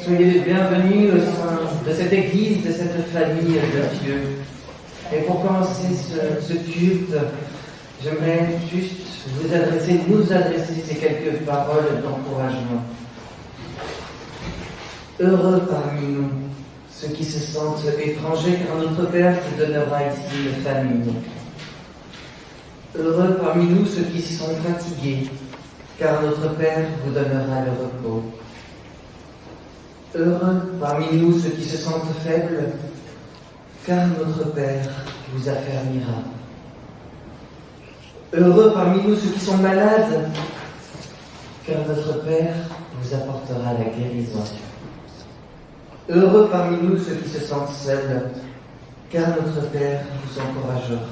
Soyez les bienvenus au sein de cette église, de cette famille de Dieu. Et pour commencer ce culte, j'aimerais juste nous adresser ces quelques paroles d'encouragement. Heureux parmi nous ceux qui se sentent étrangers, car notre Père te donnera ici une famille. Heureux parmi nous ceux qui sont fatigués, car notre Père vous donnera le repos. Heureux parmi nous ceux qui se sentent faibles, car notre Père vous affermira. Heureux parmi nous ceux qui sont malades, car notre Père vous apportera la guérison. Heureux parmi nous ceux qui se sentent seuls, car notre Père vous encouragera.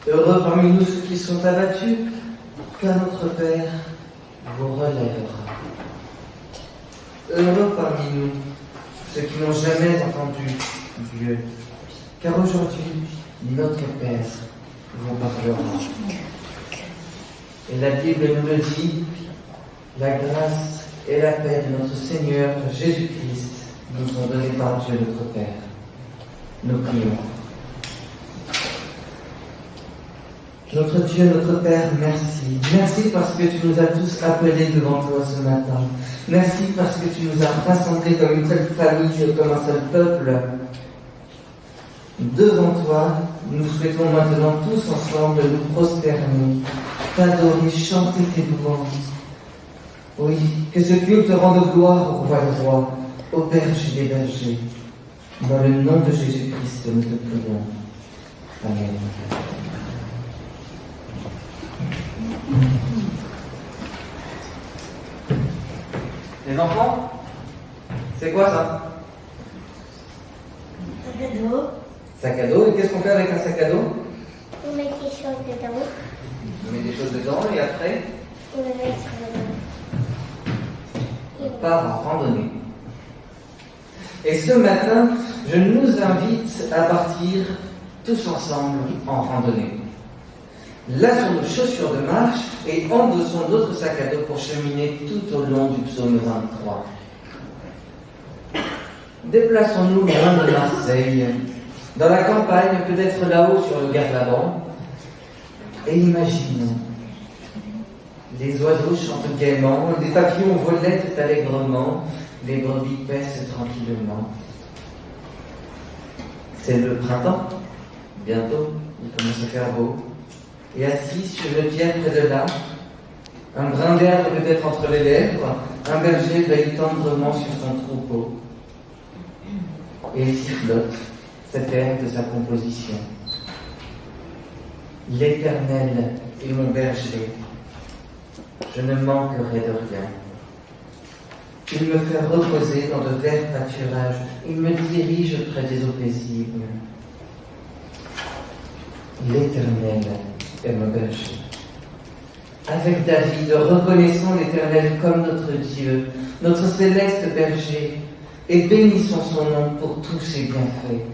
Heureux parmi nous ceux qui sont abattus, car notre Père vous relèvera. Heureux parmi nous ceux qui n'ont jamais entendu Dieu, car aujourd'hui notre Père vous parlera. Et la Bible nous le dit, la grâce et la paix de notre Seigneur Jésus-Christ nous sont données par Dieu notre Père. Nous prions. Notre Dieu, notre Père, merci. Merci parce que tu nous as tous appelés devant toi ce matin. Merci parce que tu nous as rassemblés comme une seule famille, comme un seul peuple. Devant toi, nous souhaitons maintenant tous ensemble nous prosterner, t'adorer, chanter tes louanges. Oui, que ce culte rende gloire au roi des rois, au berger des bergers. Dans le nom de Jésus-Christ, nous te prions. Amen. Les enfants, c'est quoi ça? Sac à dos. Sac à dos. Et qu'est-ce qu'on fait avec un sac à dos? On met des choses dedans. On met des choses dedans et après, On le met sur le dos. on part en randonnée. Et ce matin, je nous invite à partir tous ensemble en randonnée. Là sur nos chaussures de marche et endossons notre sac à dos pour cheminer tout au long du psaume 23. Déplaçons-nous loin de Marseille, dans la campagne, peut-être là-haut sur le Garlaban, et imaginons. Les oiseaux chantent gaiement, les papillons volettent allègrement, les brebis paissent tranquillement. C'est le printemps, bientôt, il commence à faire beau. Et assis sur une pierre près de là, un brin d'herbe peut-être entre les lèvres, un berger veille tendrement sur son troupeau. Et il sifflote cet air de sa composition. L'Éternel est mon berger, je ne manquerai de rien. Il me fait reposer dans de verts pâturages, il me dirige près des eaux paisibles. L'Éternel est mon berger. Avec David, reconnaissons l'Éternel comme notre Dieu, notre céleste berger, et bénissons son nom pour tous ses bienfaits.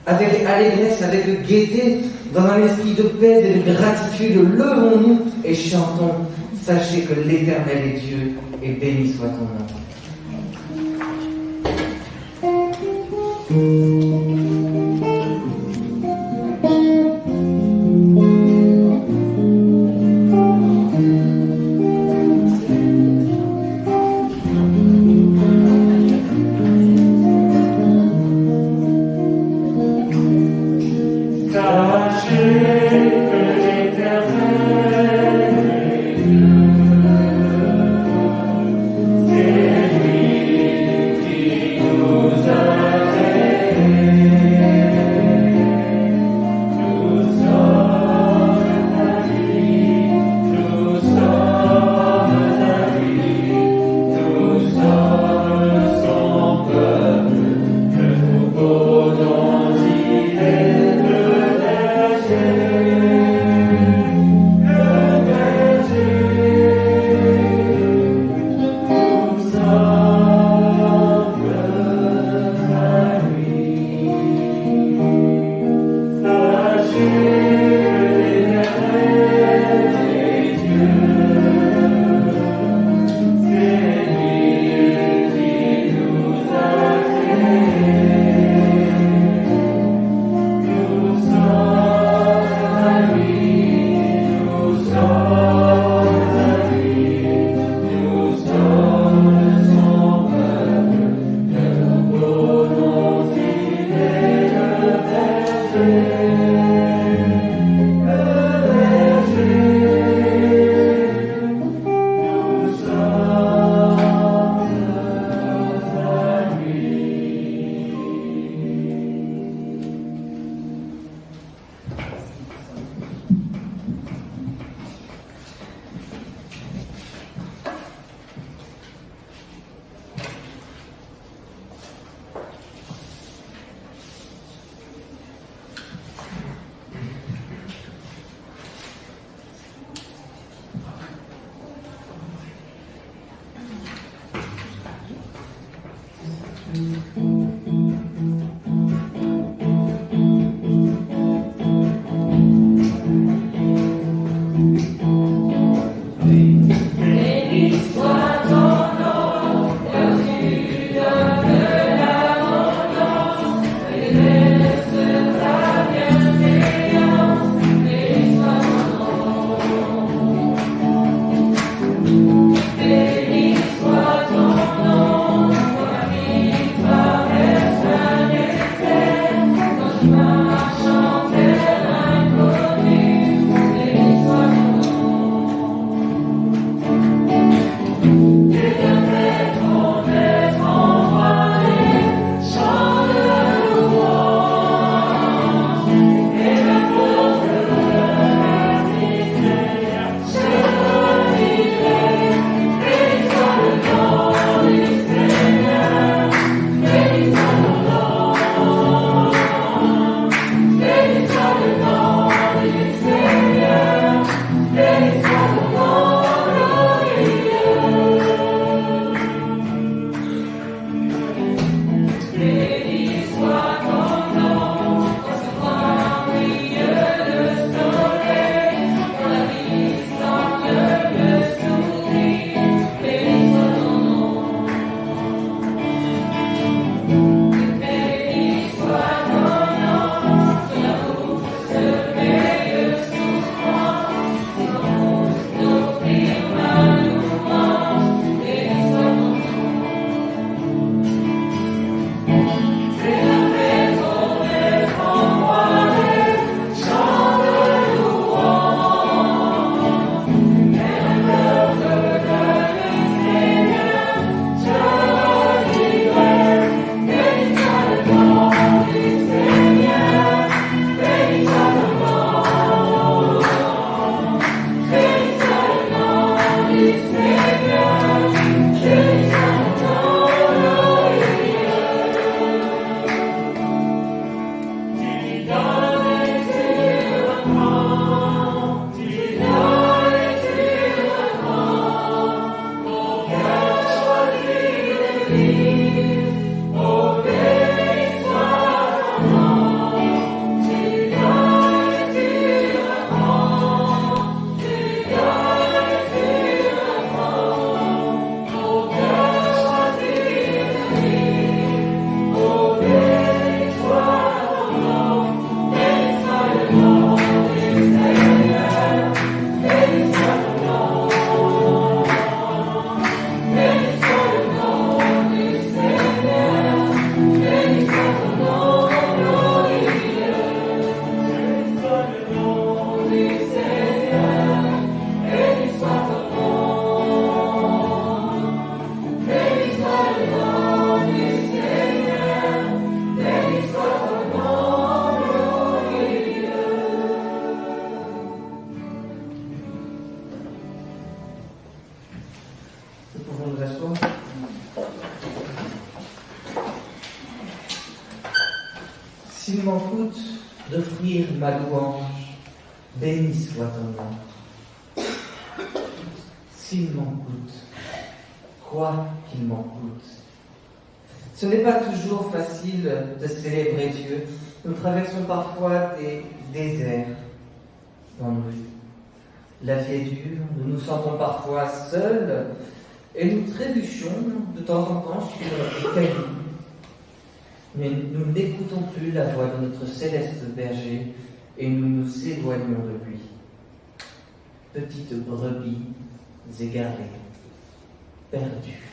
Avec allégresse, avec gaieté, dans un esprit de paix et de gratitude, levons-nous et chantons. Sachez que l'Éternel est Dieu, et béni soit ton nom. Nous a fait S'il m'en coûte d'offrir ma louange, béni soit ton nom. S'il m'en coûte, quoi qu'il m'en coûte. Ce n'est pas toujours facile de célébrer Dieu. Nous traversons parfois des déserts dans nos vies. La vie est dure, nous nous sentons parfois seuls et nous trébuchons de temps en temps sur des cailloux. Mais nous n'écoutons plus la voix de notre céleste berger et nous nous éloignons de lui. Petites brebis égarées, perdues.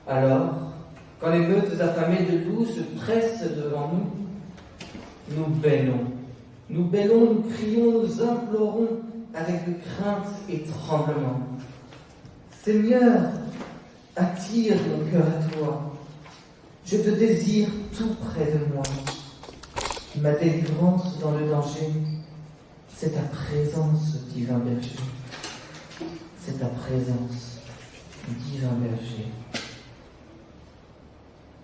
Alors, quand les meutes affamées de loups se pressent devant nous, nous bêlons. Nous bêlons, nous crions, nous implorons avec crainte et tremblement. Seigneur, attire mon cœur à toi. Je te désire tout près de moi. Ma délivrance dans le danger, c'est ta présence, divin berger. C'est ta présence, divin berger.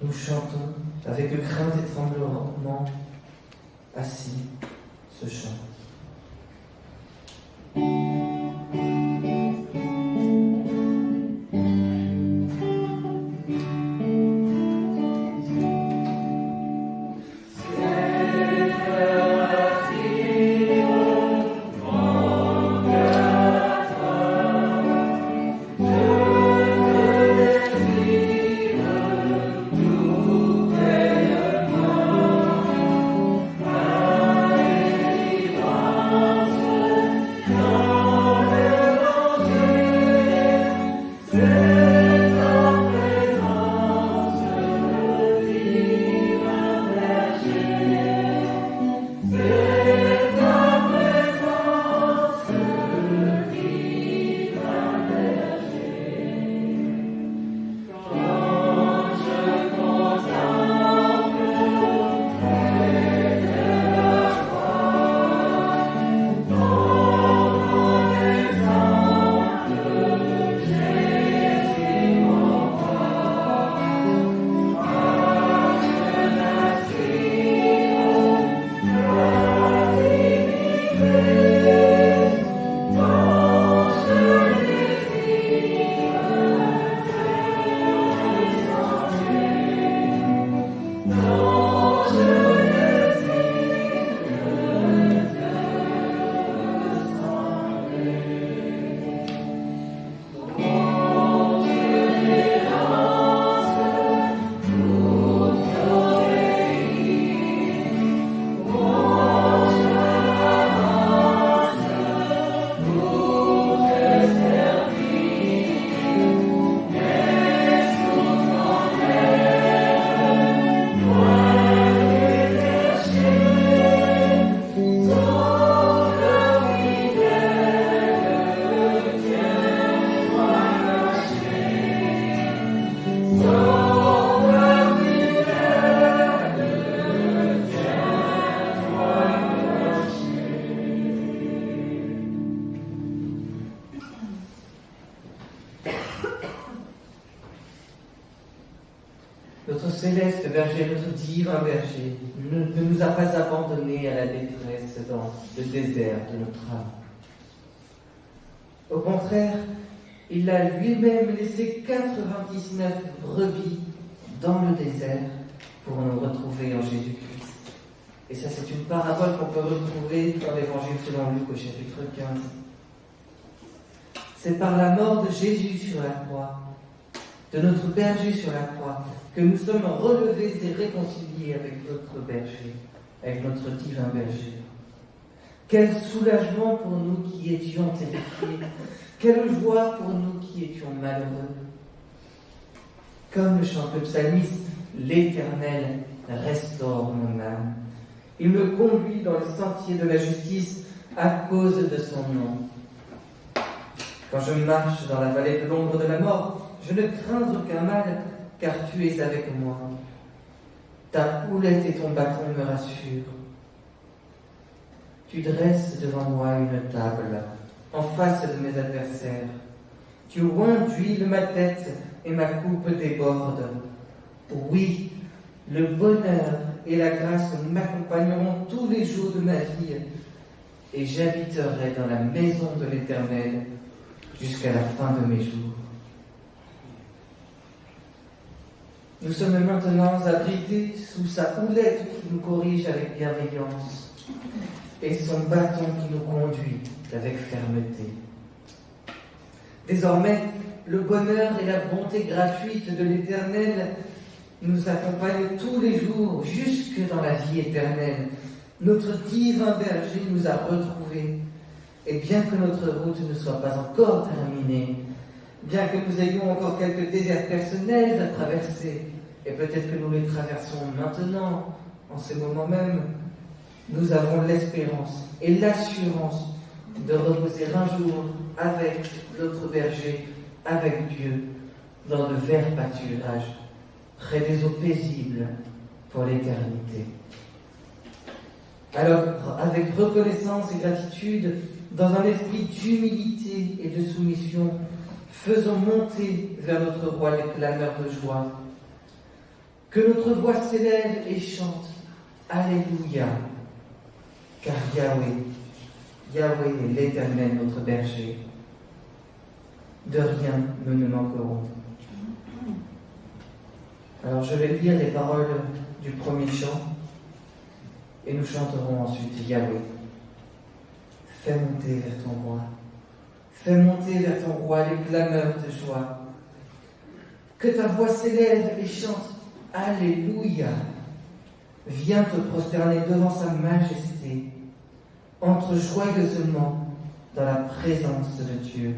Nous chantons avec crainte et tremblement, assis, ce chant. Notre céleste berger, notre divin berger, ne nous a pas abandonnés à la détresse dans le désert de notre âme. Au contraire, il a lui-même laissé 99 brebis dans le désert pour nous retrouver en Jésus-Christ. Et ça, c'est une parabole qu'on peut retrouver dans l'Évangile selon Luc au chapitre 15. C'est par la mort de Jésus sur la croix, de notre berger sur la croix, que nous sommes relevés et réconciliés avec notre berger, avec notre divin berger. Quel soulagement pour nous qui étions terrifiés, quelle joie pour nous qui étions malheureux. Comme le chante le psalmiste, l'Éternel restaure mon âme. Il me conduit dans les sentiers de la justice à cause de son nom. Quand je marche dans la vallée de l'ombre de la mort, je ne crains aucun mal, car tu es avec moi. Ta houlette et ton bâton me rassurent. Tu dresses devant moi une table, en face de mes adversaires. Tu oins d'huile ma tête et ma coupe déborde. Oui, le bonheur et la grâce m'accompagneront tous les jours de ma vie, et j'habiterai dans la maison de l'Éternel jusqu'à la fin de mes jours. Nous sommes maintenant abrités sous sa houlette qui nous corrige avec bienveillance et son bâton qui nous conduit avec fermeté. Désormais, le bonheur et la bonté gratuite de l'Éternel nous accompagnent tous les jours jusque dans la vie éternelle. Notre divin berger nous a retrouvés. Et bien que notre route ne soit pas encore terminée, bien que nous ayons encore quelques déserts personnels à traverser, et peut-être que nous les traversons maintenant, en ce moment même, nous avons l'espérance et l'assurance de reposer un jour avec notre berger, avec Dieu, dans de verts pâturages, près des eaux paisibles pour l'éternité. Alors, avec reconnaissance et gratitude, dans un esprit d'humilité et de soumission, faisons monter vers notre roi les clameurs de joie. Que notre voix s'élève et chante Alléluia, car Yahweh est l'Éternel, notre berger. De rien nous ne manquerons. Alors je vais lire les paroles du premier chant et nous chanterons ensuite Yahweh. Fais monter vers ton roi. Fais monter vers ton roi les clameurs de joie. Que ta voix s'élève et chante Alléluia. Viens te prosterner devant sa majesté. Entre joyeusement dans la présence de Dieu.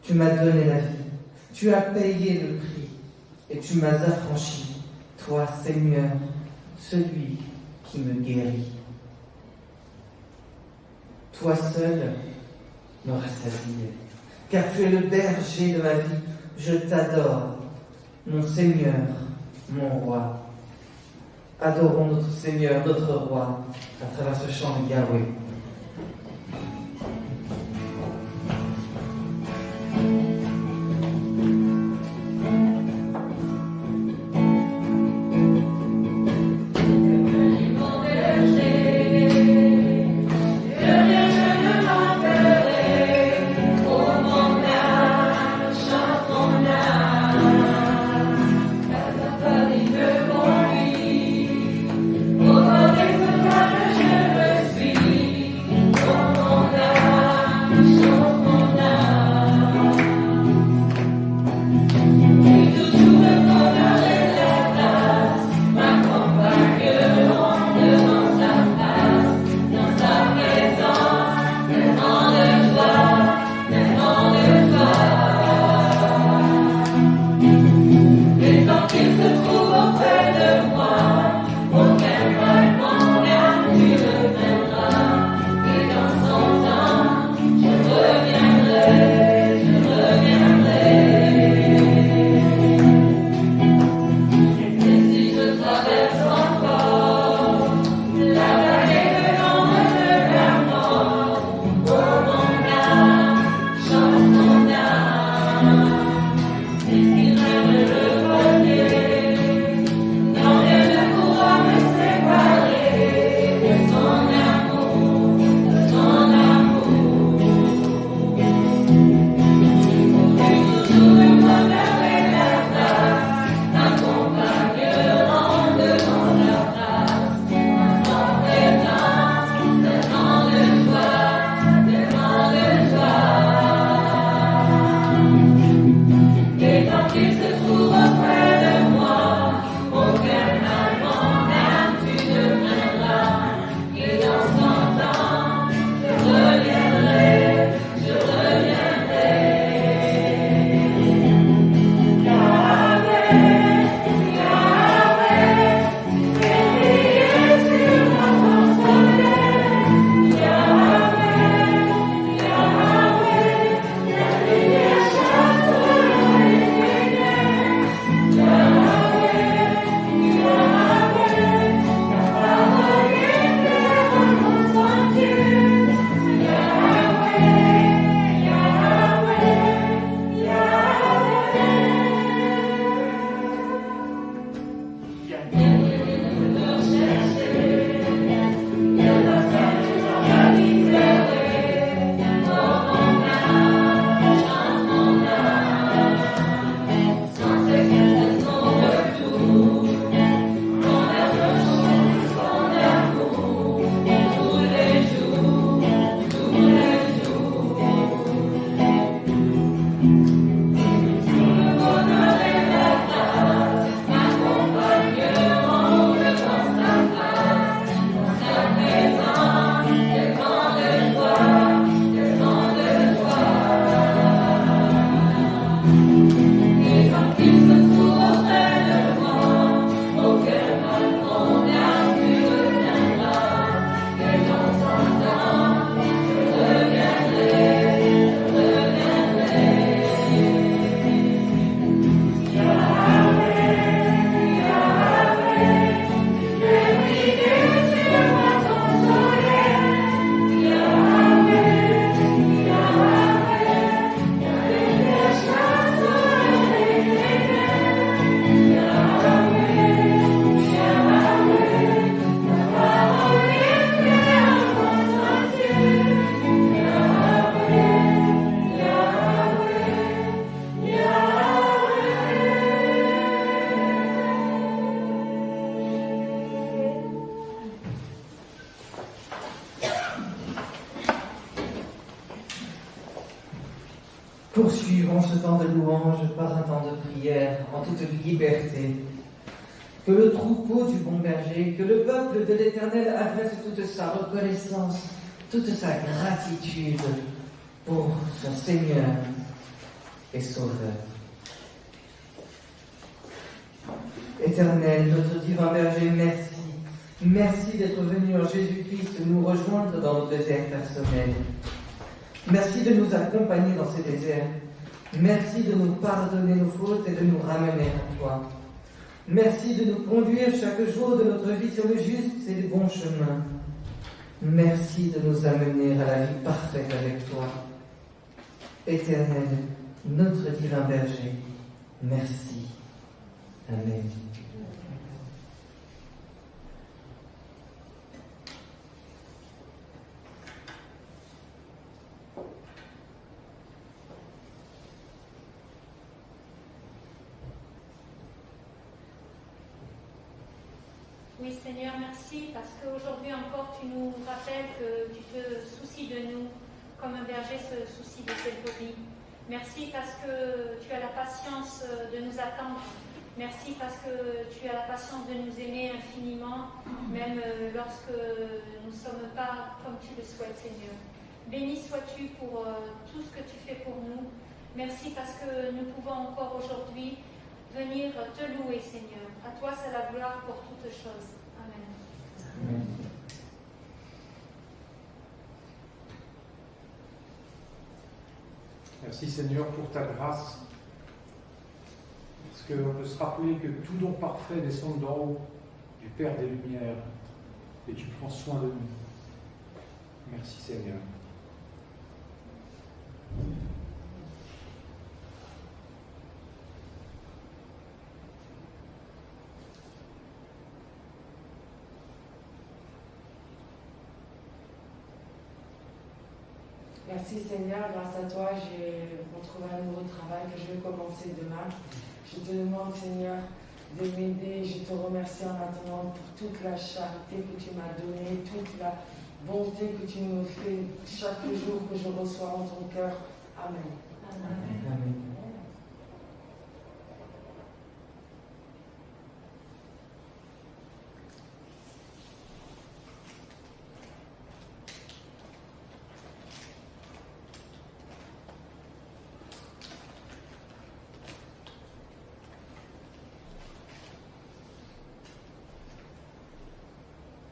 Tu m'as donné la vie. Tu as payé le prix. Et tu m'as affranchi. Toi, Seigneur, celui qui me guérit. Toi seul me rassasies, car tu es le berger de ma vie. Je t'adore, mon Seigneur, mon roi. Adorons notre Seigneur, notre roi, à travers ce chant de Yahweh. Je me suis Poursuivons ce temps de louange par un temps de prière en toute liberté. Que le troupeau du bon berger, que le peuple de l'Éternel adresse toute sa reconnaissance, toute sa gratitude pour son Seigneur et Sauveur. Éternel, notre divin berger, merci. Merci d'être venu en Jésus-Christ nous rejoindre dans nos déserts personnels. Merci de nous accompagner dans ces déserts. Merci de nous pardonner nos fautes et de nous ramener à toi. Merci de nous conduire chaque jour de notre vie sur le juste et le bon chemin. Merci de nous amener à la vie parfaite avec toi. Éternel, notre divin berger, merci. Amen. Oui Seigneur, merci parce qu'aujourd'hui encore tu nous rappelles que tu te soucies de nous comme un berger se soucie de ses brebis. Merci parce que tu as la patience de nous attendre. Merci parce que tu as la patience de nous aimer infiniment, même lorsque nous ne sommes pas comme tu le souhaites Seigneur. Béni sois-tu pour tout ce que tu fais pour nous. Merci parce que nous pouvons encore aujourd'hui venir te louer, Seigneur. À toi, c'est la gloire pour toutes choses. Amen. Amen. Merci, Seigneur, pour ta grâce. Parce qu'on peut se rappeler que tout don parfait descend d'en haut, du Père des Lumières, et tu prends soin de nous. Merci, Seigneur. Merci Seigneur, grâce à toi, j'ai retrouvé un nouveau travail que je vais commencer demain. Je te demande Seigneur de m'aider. Je te remercie en attendant pour toute la charité que tu m'as donnée, toute la bonté que tu me fais chaque jour que je reçois en ton cœur. Amen. Amen. Amen.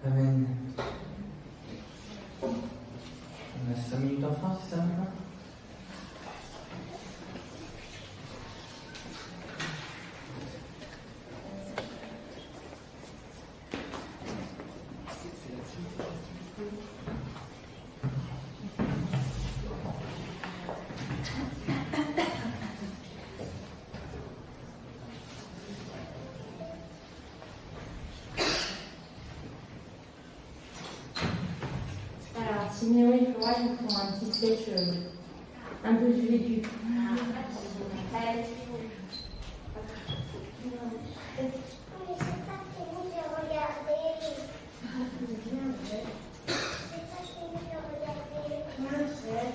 Amen. On a 5 minutes en France, c'est ça maintenant? Alors, Siméon et Flora, ils font un petit sketch un peu du vécu. Mais c'est pas fini de regarder. C'est pas fini de regarder. Mais c'est pas fini de regarder.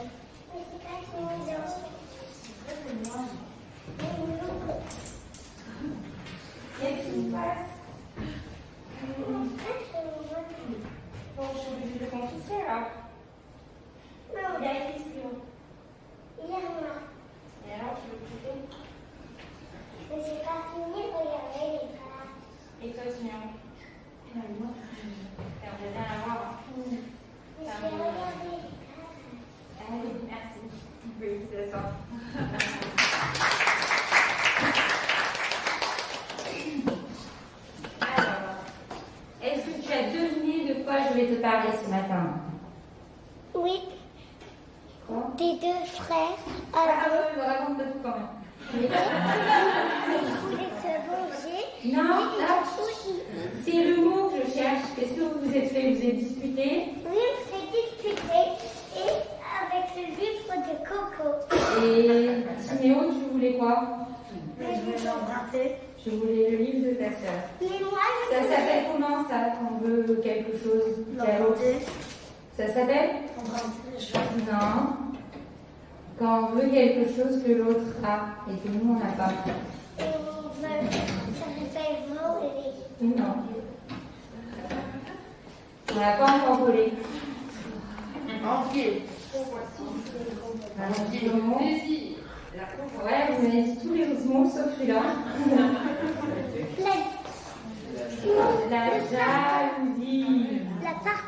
Qu'est-ce qui se passe? Bon, je suis obligée de confisquer là. Non, Il y a une question. il y a moi. Et alors, tu veux couper? Mais c'est pas fini de regarder les gars. Et toi, Siméon? Finalement, t'aimerais bien la voir. Mais je vais regarder les gars. Allez, merci. Oui, c'est ça. Alors, est-ce que tu as deviné de quoi je vais te parler ce matin? Oui, Quoi? tes deux frères Ah, avant. je raconte pas tout quand même. Oui. Ils voulaient se venger. Non, là, Oui, c'est le mot que je cherche. Qu'est-ce que vous vous êtes fait? Vous êtes disputé? on s'est disputé et avec le livre de Coco. Et Siméon, tu voulais quoi? Mais je vais regarder. Je voulais le livre de ta sœur. Mais moi, je Ça s'appelle comment ça quand on veut quelque chose? Ça s'appelle? Non. quand on veut quelque chose que l'autre a et que nous, on n'a pas. Ça s'appelle voler. Non. On n'a pas encore volé. Envier. Ouais, vous m'avez dit tous les mots sauf celui-là. La jalousie. La part.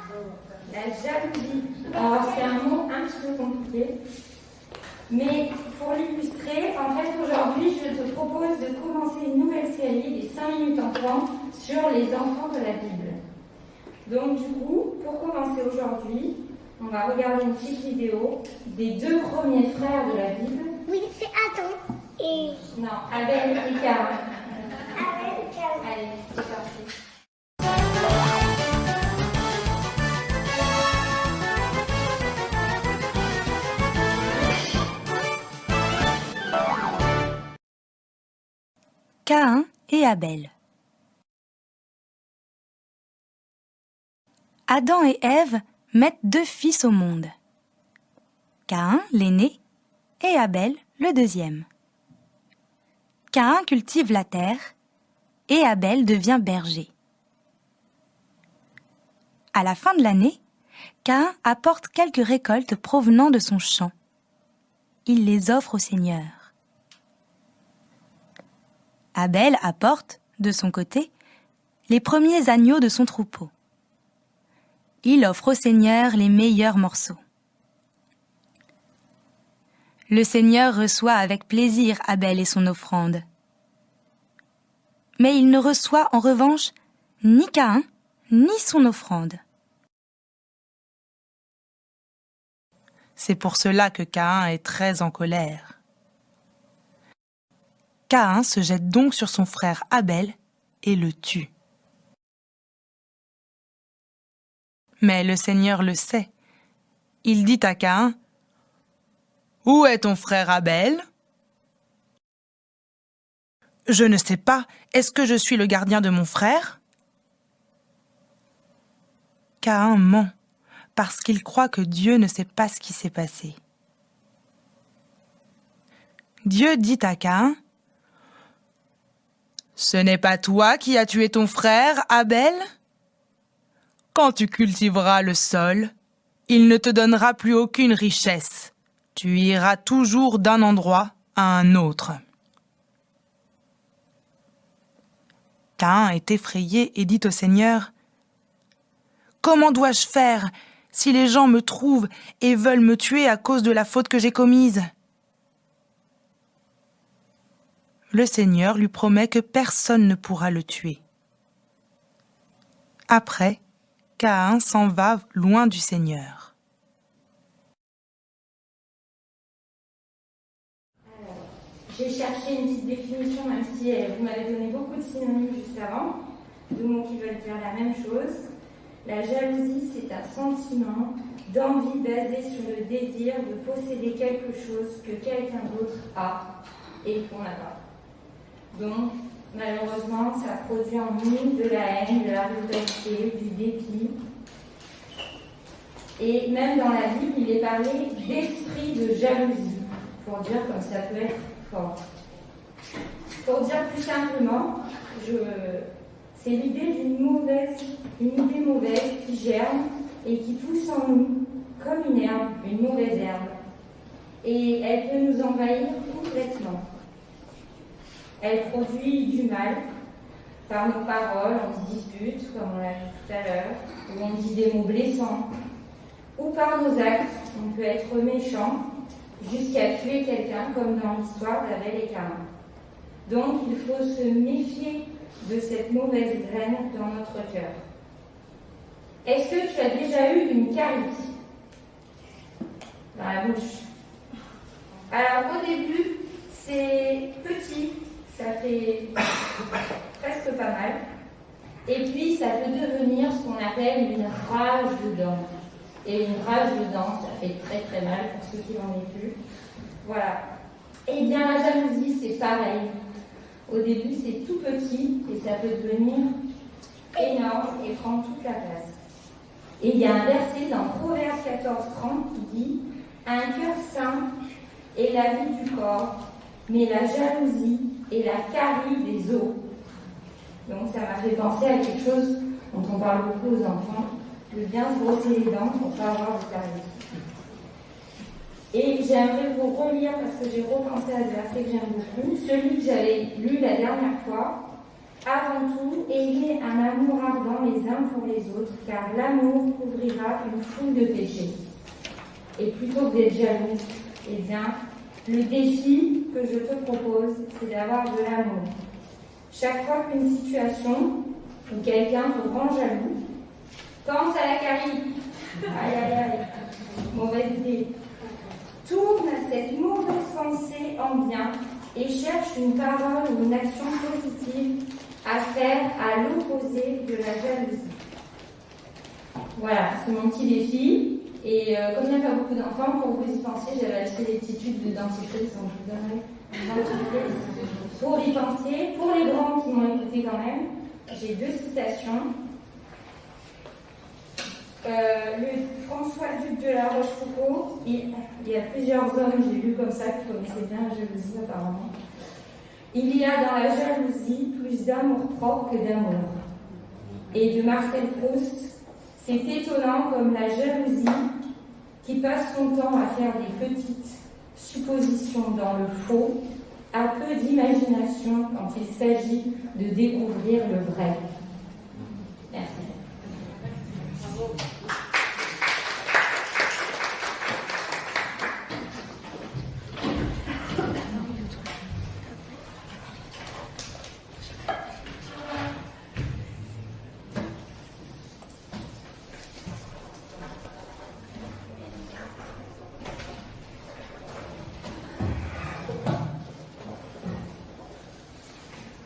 La jalousie. Alors, c'est un mot un petit peu compliqué. Mais pour l'illustrer, en fait, aujourd'hui, je te propose de commencer une nouvelle série des 5 minutes enfants sur les enfants de la Bible. Donc, du coup, pour commencer aujourd'hui, on va regarder une petite vidéo des 2 premiers frères de la Bible. Oui, c'est Adam et Non, Abel et Caïn. Abel et Caïn. Allez, c'est parti. Caïn et Abel. Adam et Ève mettent 2 fils au monde. Caïn, l'aîné, et Abel, le deuxième. Caïn cultive la terre et Abel devient berger. À la fin de l'année, Caïn apporte quelques récoltes provenant de son champ. Il les offre au Seigneur. Abel apporte, de son côté, les premiers agneaux de son troupeau. Il offre au Seigneur les meilleurs morceaux. Le Seigneur reçoit avec plaisir Abel et son offrande. Mais il ne reçoit en revanche ni Caïn, ni son offrande. C'est pour cela que Caïn est très en colère. Caïn se jette donc sur son frère Abel et le tue. Mais le Seigneur le sait. Il dit à Caïn : « Où est ton frère Abel ? » ?»« Je ne sais pas. Est-ce que je suis le gardien de mon frère ? » Caïn ment parce qu'il croit que Dieu ne sait pas ce qui s'est passé. Dieu dit à Caïn : « Ce n'est pas toi qui as tué ton frère, Abel ? Quand tu cultiveras le sol, il ne te donnera plus aucune richesse. Tu iras toujours d'un endroit à un autre. » Caïn est effrayé et dit au Seigneur : « Comment dois-je faire si les gens me trouvent et veulent me tuer à cause de la faute que j'ai commise ? » Le Seigneur lui promet que personne ne pourra le tuer. Après, Caïn s'en va loin du Seigneur. J'ai cherché une petite définition, même si vous m'avez donné beaucoup de synonymes juste avant, de mots qui veulent dire la même chose. La jalousie, c'est un sentiment d'envie basé sur le désir de posséder quelque chose que quelqu'un d'autre a et qu'on n'a pas. Donc, malheureusement, ça produit en nous de la haine, de la rivalité, du dépit. Et même dans la Bible, il est parlé d'esprit de jalousie, pour dire comme ça peut être fort. Pour dire plus simplement, c'est l'idée d'une idée mauvaise qui germe et qui pousse en nous comme une herbe, une mauvaise herbe. Et elle peut nous envahir complètement. Elle produit du mal. Par nos paroles, on se dispute, comme on l'a vu tout à l'heure, ou on dit des mots blessants. Ou par nos actes, on peut être méchant jusqu'à tuer quelqu'un, comme dans l'histoire d'Abel et Caïn. Donc, il faut se méfier de cette mauvaise graine dans notre cœur. Est-ce que tu as déjà eu une carie dans la bouche? Alors, au début, c'est petit, ça fait presque pas mal. Et puis, ça peut devenir ce qu'on appelle une rage de dents. Et une rage de dents, ça fait très très mal pour ceux qui l'ont vécu. Voilà. Eh bien, la jalousie, c'est pareil. Au début, c'est tout petit et ça peut devenir énorme et prendre toute la place. Et il y a un verset dans Proverbe 14:30 qui dit « Un cœur sain est la vie du corps, mais la jalousie est la carie des os. Donc ça m'a fait penser à quelque chose dont on parle beaucoup aux enfants, de bien se brosser les dents pour ne pas avoir de caries. Et j'aimerais vous relire, parce que j'ai repensé à ce verset que j'aime beaucoup, celui que j'avais lu la dernière fois. Avant tout, ayez un amour ardent les uns pour les autres, car l'amour couvrira une foule de péchés. Et plutôt que d'être jaloux, eh bien, le défi que je te propose, c'est d'avoir de l'amour. Chaque fois qu'une situation ou quelqu'un te rend jaloux, pense à la carie. Aïe, aïe, aïe. Mauvaise idée. Tourne cette mauvaise pensée en bien et cherche une parole ou une action positive à faire à l'opposé de la jalousie. Voilà, c'est mon petit défi. Et comme il n'y a pas beaucoup d'enfants, pour vous y penser, j'avais acheté des petits tubes de dentifrice, donc je vous donnerai un dentifrice pour y penser. Pour les grands qui m'ont écouté quand même, j'ai 2 citations. Le François Duc de la Rochefoucauld, il y a plusieurs hommes, j'ai lu comme ça, qui connaissaient bien la jalousie apparemment. Il y a dans la jalousie plus d'amour propre que d'amour. Et de Marcel Proust, c'est étonnant comme la jalousie, qui passe son temps à faire des petites suppositions dans le faux, a peu d'imagination quand il s'agit de découvrir le vrai. Merci.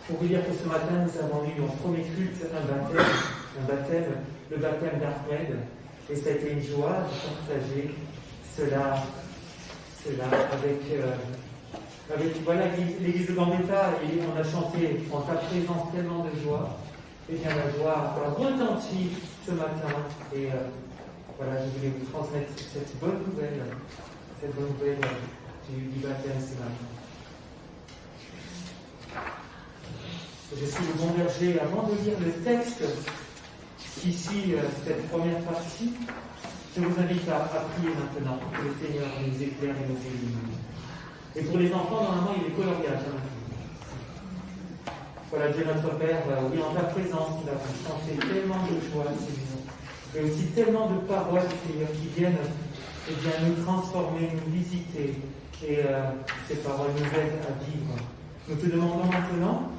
Pour vous dire que ce matin, nous avons eu en premier culte un baptême, le baptême d'Ahmed, et ça a été une joie de partager cela avec voilà, l'église de Gambetta, et on a chanté en ta présence tellement de joie. Et bien la joie a retenti ce matin, et voilà, je voulais vous transmettre cette bonne nouvelle du baptême ce matin. Je suis le bon berger. Avant de lire le texte, ici, cette première partie, je vous invite à prier maintenant pour que le Seigneur nous éclaire et nous illumine. Et pour les enfants, normalement, il est coloriage. Voilà, Dieu notre Père, oui, en ta présence, nous avons chanté tellement de joie, Seigneur, et aussi tellement de paroles, Seigneur, qui viennent nous transformer, nous visiter, et ces paroles nous aident à vivre. Nous te demandons maintenant.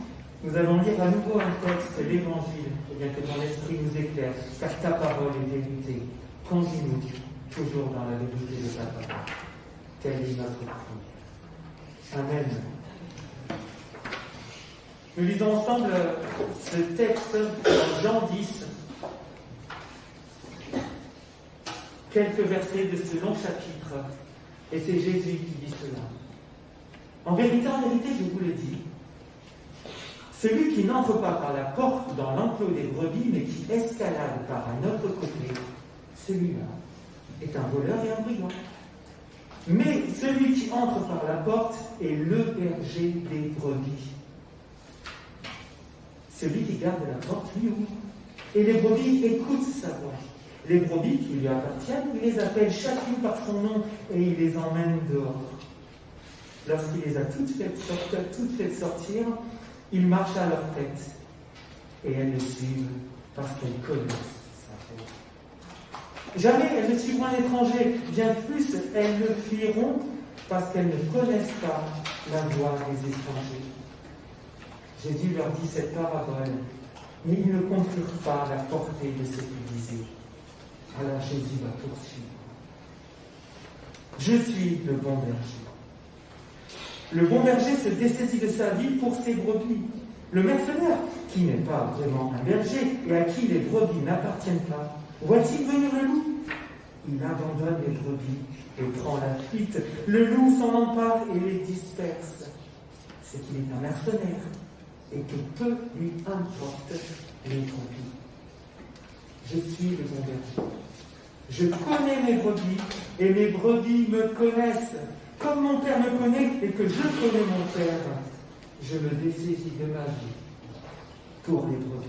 Nous allons lire à nouveau un texte, l'Évangile, et bien que ton esprit nous éclaire, car ta parole est vérité. Conduis-nous toujours dans la vérité de ta parole. Telle est notre prière. Amen. Nous lisons ensemble ce texte dans Jean 10, quelques versets de ce long chapitre, et c'est Jésus qui dit cela. En vérité, je vous le dis, celui qui n'entre pas par la porte dans l'enclos des brebis, mais qui escalade par un autre côté, celui-là est un voleur et un brigand. Mais celui qui entre par la porte est le berger des brebis. Celui qui garde la porte lui ouvre, et les brebis écoutent sa voix. Les brebis qui lui appartiennent, il les appelle chacune par son nom, et il les emmène dehors. Lorsqu'il les a toutes faites sortir, il marche à leur tête, et elles le suivent parce qu'elles connaissent sa voix. Jamais elles ne suivront un étranger, bien plus elles le fuiront parce qu'elles ne connaissent pas la voix des étrangers. Jésus leur dit cette parabole, mais ils ne comprirent pas la portée de ce qu'il disait. Alors Jésus va poursuivre. Je suis le bon berger. Le bon berger se dessaisit de sa vie pour ses brebis. Le mercenaire, qui n'est pas vraiment un berger et à qui les brebis n'appartiennent pas, voit-il venir le loup? Il abandonne les brebis et prend la fuite. Le loup s'en empare et les disperse. C'est qu'il est un mercenaire et que peu lui importe les brebis. Je suis le bon berger. Je connais mes brebis et mes brebis me connaissent. Comme mon Père me connaît et que je connais mon Père, je me dessaisis de ma vie pour les brebis.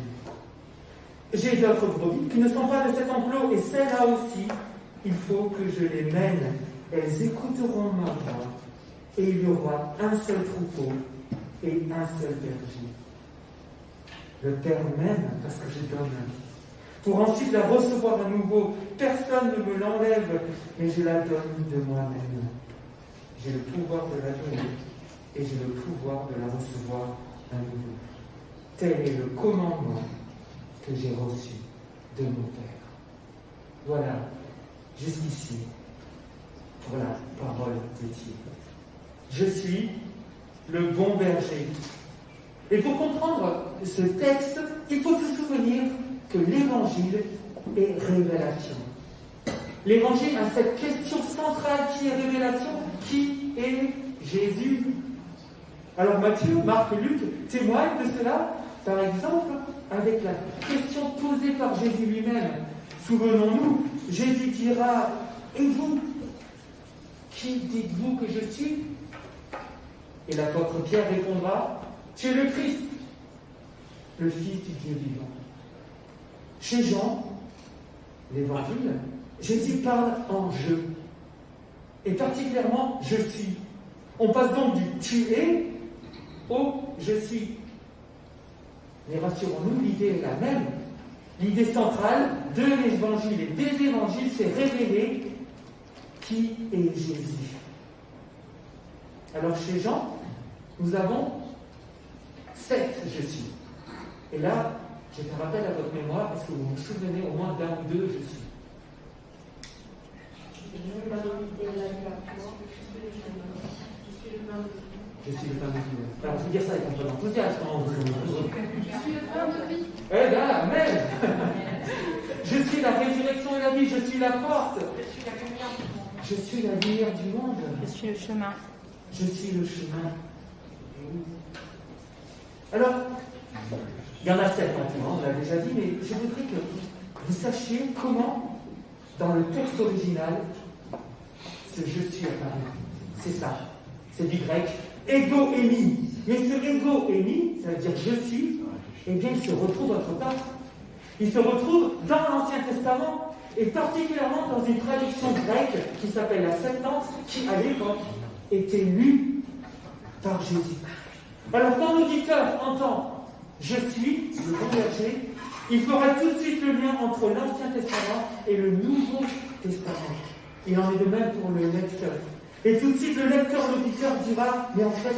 J'ai d'autres brebis qui ne sont pas de cet enclos, et celles-là aussi, il faut que je les mène. Elles écouteront ma voix, et il y aura un seul troupeau et un seul berger. Le Père m'aime parce que je donne la vie, pour ensuite la recevoir à nouveau. Personne ne me l'enlève, mais je la donne de moi-même. J'ai le pouvoir de la donner, et j'ai le pouvoir de la recevoir à nouveau. Tel est le commandement que j'ai reçu de mon Père. Voilà, jusqu'ici, pour la parole de Dieu. Je suis le bon berger. Et pour comprendre ce texte, il faut se souvenir que l'Évangile est révélation. L'Évangile a cette question centrale qui est révélation. Qui est Jésus? Alors Matthieu, Marc, Luc témoignent de cela, par exemple, avec la question posée par Jésus lui-même. Souvenons-nous, Jésus dira « Et vous, qui dites-vous que je suis ?» Et l'apôtre Pierre répondra « Tu es le Christ, le Fils du Dieu vivant. » Chez Jean, l'Évangile, Jésus parle en « je ». Et particulièrement « je suis ». On passe donc du « tu es » au « je suis ». Mais rassurons-nous, l'idée est la même. L'idée centrale de l'Évangile et des Évangiles, c'est révéler qui est Jésus. Alors chez Jean, nous avons 7 je suis. Et là, je te rappelle à votre mémoire, est-ce que vous vous souvenez au moins d'un ou deux je suis? Je suis le pain de vie. Alors, je vais dire ça avec un peu d'enthousiasme. Je suis le pain de vie. Eh bien, amen. Je suis la résurrection et la vie. Je suis la porte. Je suis la lumière du monde. Je suis le chemin. Je suis le chemin. Alors, il y en a 7 maintenant, on l'a déjà dit, mais je voudrais que vous sachiez comment, dans le texte original, ce je suis apparu. C'est ça. C'est du grec. Ego émi. Mais ce ego émi, ça veut dire je suis, eh bien il se retrouve autre part. Il se retrouve dans l'Ancien Testament, et particulièrement dans une traduction grecque qui s'appelle la Septante, qui à l'époque était lue par Jésus. Alors quand l'auditeur entend je suis le bon berger, il fera tout de suite le lien entre l'Ancien Testament et le Nouveau Testament. Il en est de même pour le lecteur. Et tout de suite, le lecteur, l'auditeur dira, mais en fait,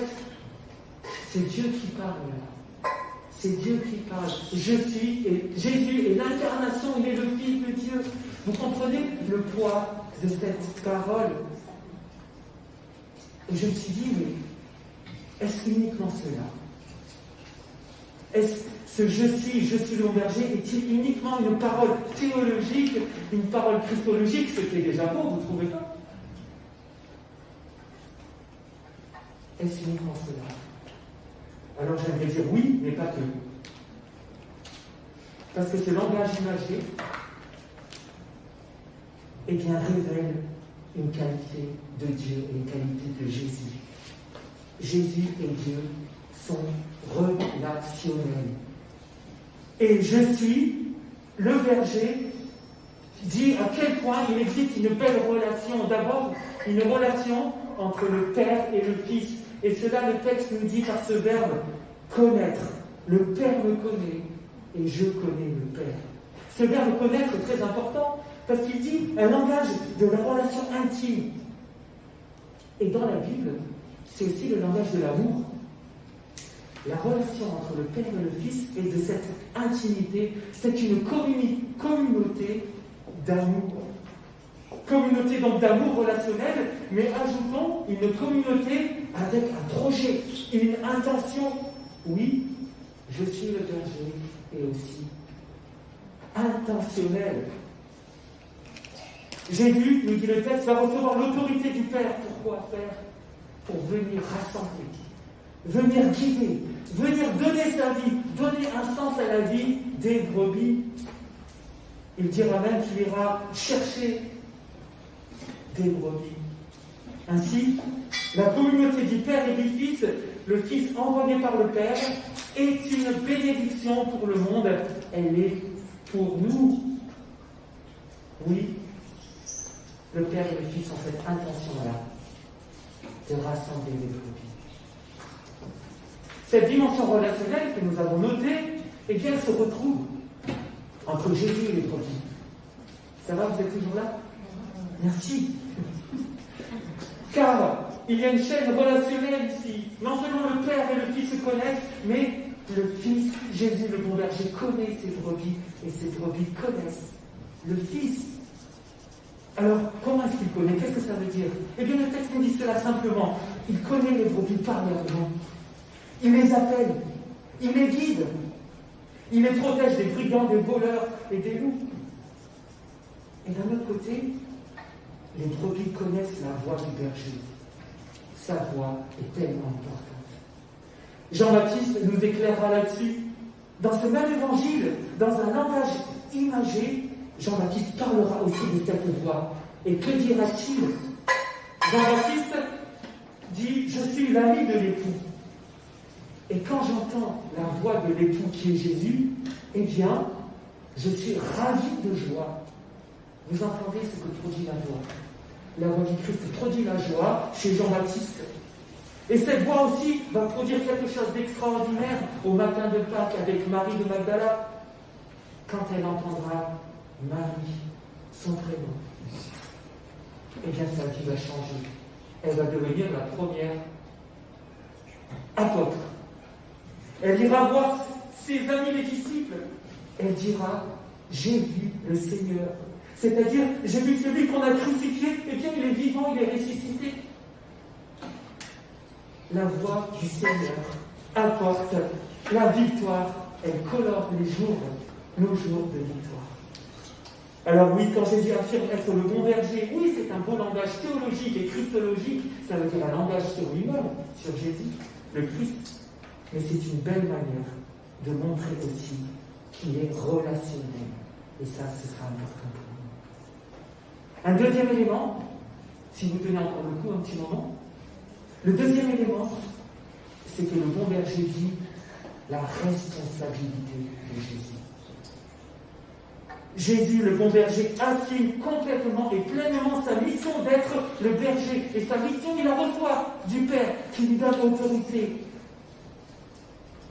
c'est Dieu qui parle là. C'est Dieu qui parle. Je suis, et Jésus est l'incarnation, il est le Fils de Dieu. Vous comprenez le poids de cette parole? Et je me suis dit, mais est-ce uniquement cela? Est-ce ce je suis le bon berger, est-il uniquement une parole théologique, une parole christologique, ce qui est déjà beau, vous ne trouvez pas? Est-ce uniquement cela? Alors j'aimerais dire oui, mais pas que. Parce que ce langage imagé, eh bien, révèle une qualité de Dieu et une qualité de Jésus. Jésus et Dieu sont relationnels. Et je suis le berger dit à quel point il existe une belle relation. D'abord, une relation entre le Père et le Fils. Et cela, le texte nous dit par ce verbe connaître. Le Père me connaît et je connais le Père. Ce verbe connaître est très important parce qu'il dit un langage de la relation intime. Et dans la Bible, c'est aussi le langage de l'amour. La relation entre le Père et le Fils est de cette intimité. C'est une communauté d'amour. Communauté donc d'amour relationnel, mais ajoutons une communauté avec un projet, une intention. Oui, je suis le berger et aussi intentionnel. Jésus, nous dit le texte, va recevoir l'autorité du Père. Pourquoi faire? Pour venir rassembler, venir guider, venir donner sa vie, donner un sens à la vie des brebis. Il dira même qu'il ira chercher des brebis. Ainsi, La communauté du Père et du Fils, le Fils envoyé par le Père, est une bénédiction pour le monde. Elle est pour nous. Oui, le Père et le Fils ont cette intention-là de rassembler les brebis. Cette dimension relationnelle que nous avons notée, eh bien, elle se retrouve entre Jésus et les brebis. Ça va, vous êtes toujours là? Merci. Car il y a une chaîne relationnelle ici. Non seulement le Père et le Fils se connaissent, mais le Fils, Jésus le bon berger, connaît ses brebis et ses brebis connaissent le Fils. Alors, comment est-ce qu'il connaît? Qu'est-ce que ça veut dire? Eh bien, le texte nous dit cela simplement. Il connaît les brebis par leur nom. Il les appelle. Il les guide. Il les protège des brigands, des voleurs et des loups. Et d'un autre côté, les brebis connaissent la voix du berger. Sa voix est tellement importante. Jean-Baptiste nous éclairera là-dessus. Dans ce même évangile, dans un langage imagé, Jean-Baptiste parlera aussi de cette voix. Et que dira-t-il? Jean-Baptiste dit « Je suis l'ami de l'époux ». Et quand j'entends la voix de l'époux qui est Jésus, eh bien, je suis ravi de joie. Vous entendez ce que produit la voix? La voix du Christ produit la joie chez Jean-Baptiste. Et cette voix aussi va produire quelque chose d'extraordinaire au matin de Pâques avec Marie de Magdala, quand elle entendra Marie, son prénom. Eh bien, sa vie va changer. Elle va devenir la première apôtre. Elle ira voir ses amis les disciples. Elle dira « J'ai vu le Seigneur ». C'est-à-dire, j'ai vu celui qu'on a crucifié, et bien il est vivant, il est ressuscité. La voix du Seigneur apporte la victoire, elle colore nos jours de victoire. Alors oui, quand Jésus affirme être le bon berger, oui, c'est un beau langage théologique et christologique, ça veut dire un langage sur lui-même, sur Jésus, le Christ. Mais c'est une belle manière de montrer aussi qu'il est relationnel. Et ça, ce sera important pour nous. Un deuxième élément, si vous tenez encore le coup un petit moment, le deuxième élément, c'est que le bon berger dit la responsabilité de Jésus. Jésus, le bon berger, assume complètement et pleinement sa mission d'être le berger. Et sa mission, il la reçoit du Père qui lui donne l'autorité.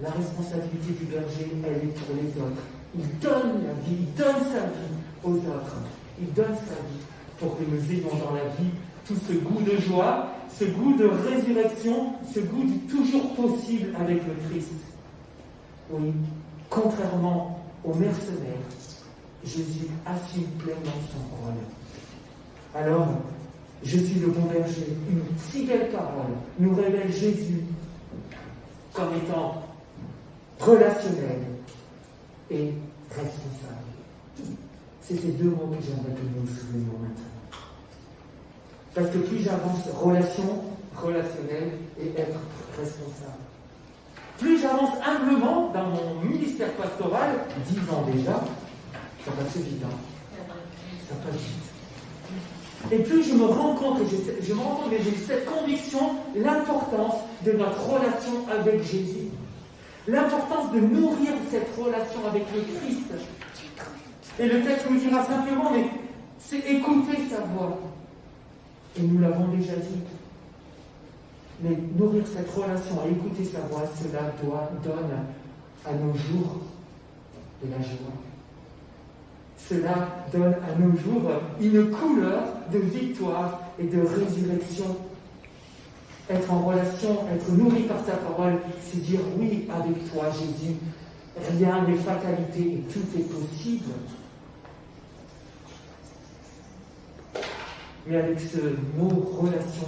La responsabilité du berger, elle est pour les autres. Il donne la vie, il donne sa vie aux autres. Il donne sa vie pour que nous ayons dans la vie tout ce goût de joie, ce goût de résurrection, ce goût du toujours possible avec le Christ. Oui, contrairement aux mercenaires, Jésus assume pleinement son rôle. Alors, je suis le bon berger. Une si belle parole nous révèle Jésus comme étant relationnel et responsable. C'est ces deux mots que j'aimerais que nous nous souvenions maintenant. Parce que plus j'avance relationnel et être responsable. Plus j'avance humblement dans mon ministère pastoral, 10 ans déjà, ça passe vite, ça passe vite. Et plus je me rends compte, et j'ai cette conviction, l'importance de notre relation avec Jésus. L'importance de nourrir cette relation avec le Christ. Et le texte nous dira simplement, mais c'est écouter sa voix. Et nous l'avons déjà dit. Mais nourrir cette relation, à écouter sa voix, cela donne à nos jours de la joie. Cela donne à nos jours une couleur de victoire et de résurrection. Être en relation, être nourri par sa parole, c'est dire oui avec toi, Jésus. Rien n'est fatalité et tout est possible. Mais avec ce mot relation,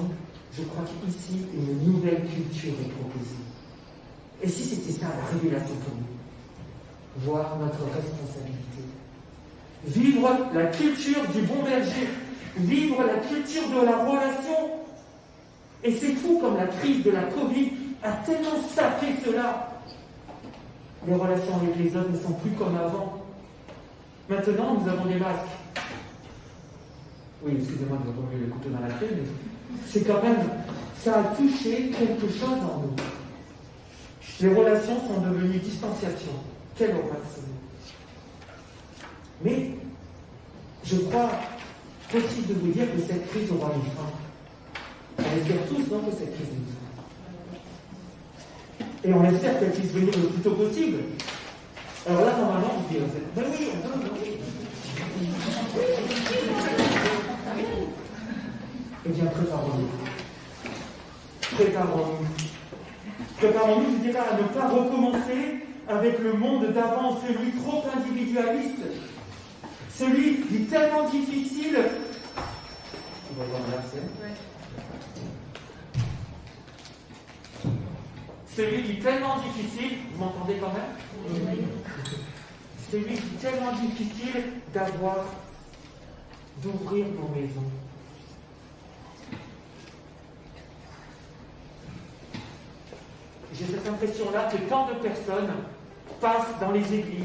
je crois qu'ici, une nouvelle culture est proposée. Et si c'était ça la révélation pour nous? Voir notre responsabilité. Vivre la culture du bon berger. Vivre la culture de la relation. Et c'est fou comme la crise de la Covid a tellement sapé cela. Les relations avec les autres ne sont plus comme avant. Maintenant, nous avons des masques. Oui, excusez-moi de remuer le couteau dans la plaie, mais ça a touché quelque chose en nous. Les relations sont devenues distanciation. Quelle horreur c'est. Mais je crois possible de vous dire que cette crise aura une fin. On espère tous, non, que cette crise ait une fin. Et on espère qu'elle puisse venir le plus tôt possible. Alors là, normalement, vous direz, ben oui, on veut, oui. Eh bien, préparons-nous. Préparons-nous. Préparons-nous, je dirais, à ne pas recommencer avec le monde d'avant, celui trop individualiste, celui qui est tellement difficile. On va voir l'inverser. Celui qui est tellement difficile, vous m'entendez quand même? Celui qui est tellement difficile d'ouvrir nos maisons. J'ai cette impression-là que tant de personnes passent dans les églises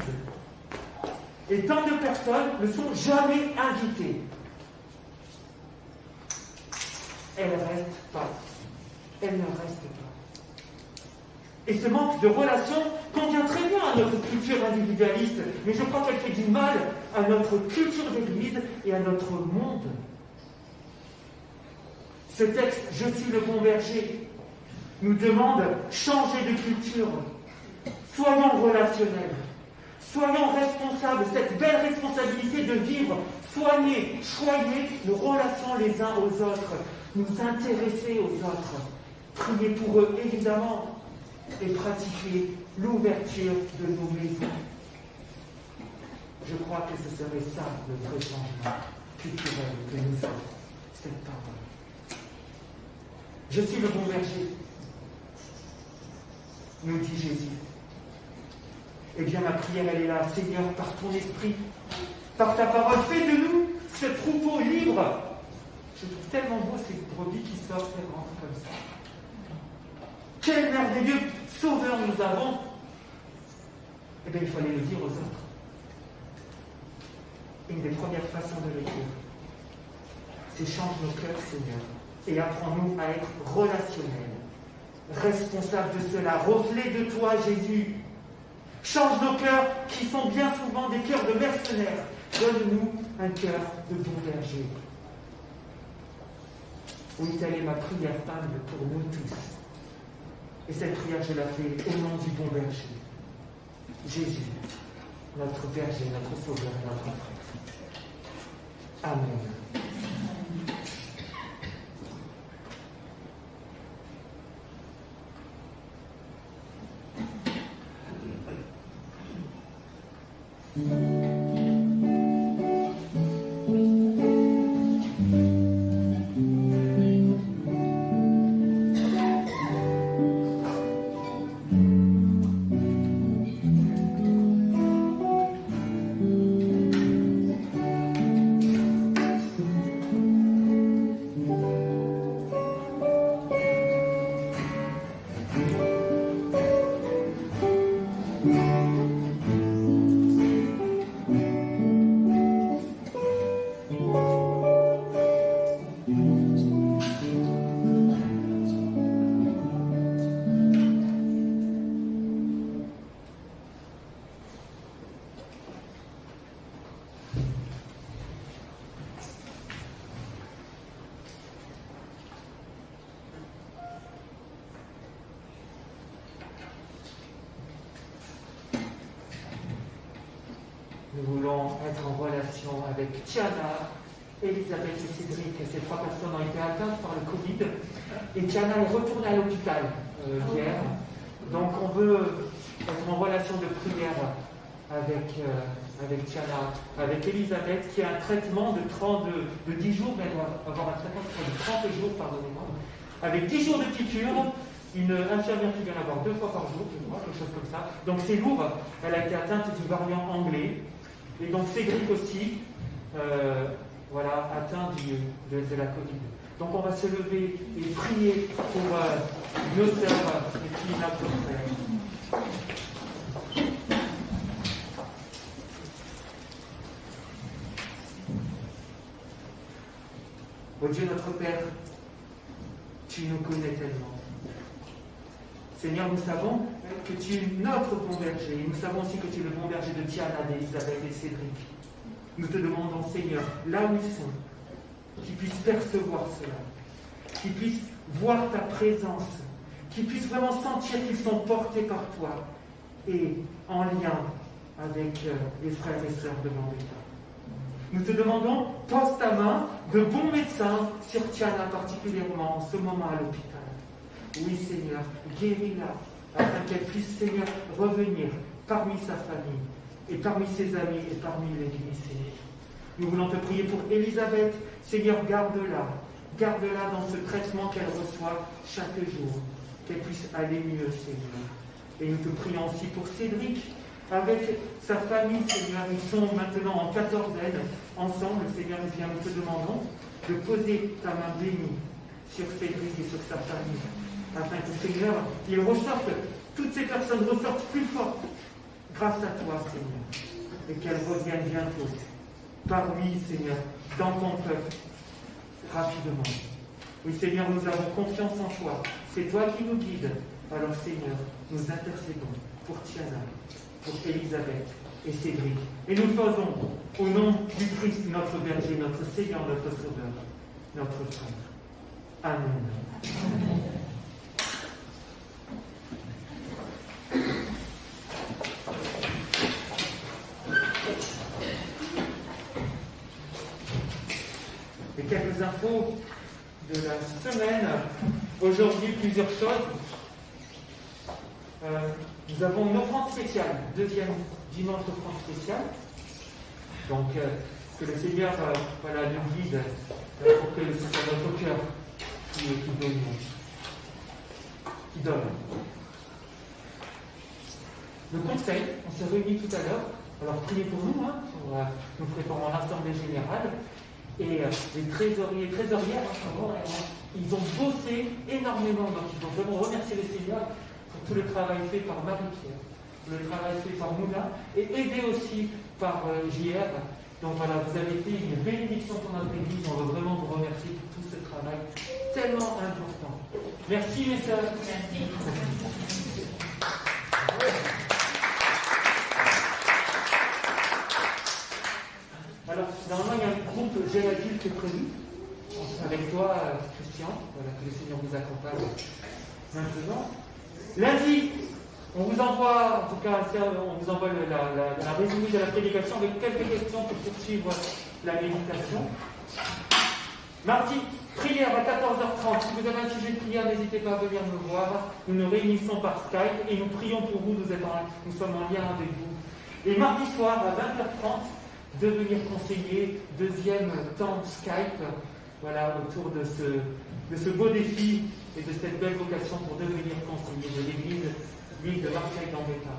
et tant de personnes ne sont jamais invitées. Elles ne restent pas. Elles ne restent pas. Et ce manque de relation convient très bien à notre culture individualiste, mais je crois qu'elle fait du mal à notre culture d'église et à notre monde. Ce texte, « Je suis le bon berger », nous demande changer de culture. Soyons relationnels. Soyons responsables, cette belle responsabilité de vivre, soigner, choyer nos relations les uns aux autres, nous intéresser aux autres, prier pour eux évidemment et pratiquer l'ouverture de nos maisons. Je crois que ce serait ça le vrai changement culturel que nous offre cette parole. Je suis le bon berger, nous dit Jésus. Eh bien, ma prière, elle est là. Seigneur, par ton esprit, par ta parole, fais de nous ce troupeau libre. Je trouve tellement beau ces brebis qui sortent et rentrent comme ça. Quel merveilleux sauveur nous avons. Eh bien, il fallait le dire aux autres. Une des premières façons de le dire, c'est change nos cœurs, Seigneur, et apprends-nous à être relationnels, responsables de cela, reflet de toi, Jésus. Change nos cœurs qui sont bien souvent des cœurs de mercenaires. Donne-nous un cœur de bon berger. Oui, telle est ma prière humble pour nous tous. Et cette prière, je la fais au nom du bon berger. Jésus, notre berger, notre sauveur et notre frère. Amen. Nous voulons être en relation avec Tiana, Elisabeth et Cédric. Ces trois personnes ont été atteintes par le Covid. Et Tiana est retournée à l'hôpital hier. Donc on veut être en relation de prière avec Tiana, avec Elisabeth, qui a un traitement de 10 jours, mais elle doit avoir un traitement de 30 jours, pardonnez-moi, avec 10 jours de piqûre, une infirmière qui vient l'avoir 2 fois par jour, je crois, quelque chose comme ça. Donc c'est lourd. Elle a été atteinte du variant anglais. Et donc Cédric aussi, atteint de la Covid. Donc on va se lever et prier pour nos sœurs et puis notre frère. Ô Dieu notre Père, tu Tu nous connais tellement. Seigneur, nous savons que tu es notre bon berger. Nous savons aussi que tu es le bon berger de Diana, d'Elisabeth et Cédric. Nous te demandons, Seigneur, là où ils sont, qu'ils puissent percevoir cela, qu'ils puissent voir ta présence, qu'ils puissent vraiment sentir qu'ils sont portés par toi et en lien avec les frères et sœurs de Gambetta. Nous te demandons, pose ta main de bon médecin sur Tiana particulièrement en ce moment à l'hôpital. Oui, Seigneur, guéris-la, afin qu'elle puisse, Seigneur, revenir parmi sa famille, et parmi ses amis, et parmi l'Église, Seigneur. Nous voulons te prier pour Élisabeth. Seigneur, garde-la. Garde-la dans ce traitement qu'elle reçoit chaque jour. Qu'elle puisse aller mieux, Seigneur. Et nous te prions aussi pour Cédric, avec sa famille, Seigneur. Ils sont maintenant en 14aine, ensemble, Seigneur. Eh bien, nous te demandons de poser ta main bénie sur Cédric et sur sa famille, afin que, Seigneur, ils ressortent, toutes ces personnes ressortent plus fortes grâce à toi, Seigneur, et qu'elles reviennent bientôt parmi, Seigneur, dans ton peuple, rapidement. Oui, Seigneur, nous avons confiance en toi. C'est toi qui nous guides. Alors, Seigneur, nous intercédons pour Tiana, pour Élisabeth et Cédric. Et nous le faisons au nom du Christ, notre berger, notre Seigneur, notre Sauveur, notre Frère. Amen. Et quelques infos de la semaine. Aujourd'hui, plusieurs choses. Nous avons une offrande spéciale, deuxième dimanche d'offrande spéciale. Donc, que le Seigneur nous guide pour que ce soit notre cœur qui donne. Le conseil, on s'est réunis tout à l'heure. Alors, priez pour nous, nous préparons l'Assemblée générale. Et les trésoriers et trésorières, ils ont bossé énormément. Donc, ils ont vraiment remercié le Seigneur pour tout le travail fait par Marie-Pierre, le travail fait par Mouna, et aidé aussi par JR. Donc voilà, vous avez été une bénédiction pour notre Église. On veut vraiment vous remercier pour tout ce travail tellement important. Merci, mes sœurs. Merci. Alors, normalement, il y a un groupe jeune adulte qui est prévu. Avec toi, Christian. Voilà, que le Seigneur vous accompagne maintenant. Lundi, on vous envoie, en tout cas, on vous envoie la résumé de la prédication avec quelques questions pour poursuivre la méditation. Mardi, prière à 14h30. Si vous avez un sujet de prière, n'hésitez pas à venir me voir. Nous nous réunissons par Skype et nous prions pour vous. Nous sommes en lien avec vous. Et mardi soir, à 20h30, devenir conseiller, deuxième temps Skype, voilà, autour de ce beau défi et de cette belle vocation pour devenir conseiller de l'Église de Marseille-Gambetta.